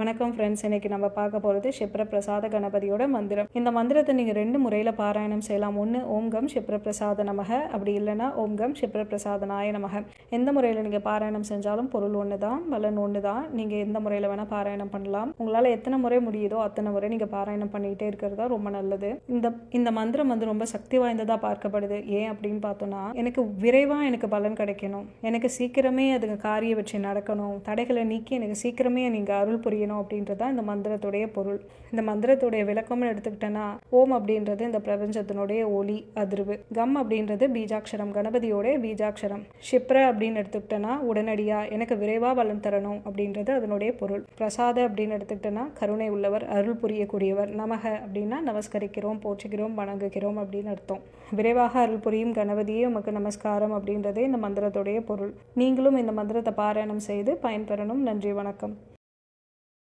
வணக்கம் ஃப்ரெண்ட்ஸ். இன்னைக்கு நம்ம பார்க்க போகிறது க்ஷிப்ரபிரசாத கணபதியோட மந்திரம். இந்த மந்திரத்தை நீங்கள் 2 முறையில் பாராயணம் செய்யலாம். ஒன்று ஓம் கம் க்ஷிப்ரபிரசாத நமக, அப்படி இல்லைனா ஓம் கம் க்ஷிப்ரபிரசாதனாய நமக. எந்த முறையில் நீங்கள் பாராயணம் செஞ்சாலும் பொருள் ஒன்று தான், பலன் ஒன்று தான். நீங்கள் எந்த முறையில் வேணால் பாராயணம் பண்ணலாம். உங்களால் எத்தனை முறை முடியுதோ அத்தனை முறை நீங்கள் பாராயணம் பண்ணிக்கிட்டே இருக்கிறது தான் ரொம்ப நல்லது. இந்த மந்திரம் ரொம்ப சக்தி வாய்ந்ததாக பார்க்கப்படுது. ஏன் அப்படின்னு பார்த்தோன்னா, எனக்கு விரைவாக எனக்கு பலன் கிடைக்கணும், எனக்கு சீக்கிரமே அதுங்க காரிய வெற்றி நடக்கணும், தடைகளை நீக்கி எனக்கு சீக்கிரமே நீங்கள் அருள் புரியணும் அப்படின்றது தான் இந்த மந்திரத்துடைய பொருள். இந்த மந்திரத்துடைய விளக்கம்னு எடுத்துக்கிட்டேன்னா, ஓம் அப்படின்றது இந்த பிரபஞ்சத்தினுடைய ஒளி அதிர்வு, கம் அப்படின்றது பீஜாட்சரம், கணபதியோடைய பீஜாட்சரம், க்ஷிப்ர அப்படின்னு எடுத்துக்கிட்டேன்னா உடனடியாக எனக்கு விரைவாக பலன் தரணும் அப்படின்றது அதனுடைய பொருள். பிரசாத அப்படின்னு எடுத்துக்கிட்டேன்னா கருணை உள்ளவர், அருள் புரியக்கூடியவர். நமக அப்படின்னா நமஸ்கரிக்கிறோம், போற்றுகிறோம், வணங்குகிறோம் அப்படின்னு அர்த்தம். விரைவாக அருள் புரியும் கணபதியே உமக்கு நமஸ்காரம் அப்படின்றதே இந்த மந்திரத்துடைய பொருள். நீங்களும் இந்த மந்திரத்தை பாராயணம் செய்து பயன்பெறணும். நன்றி, வணக்கம்.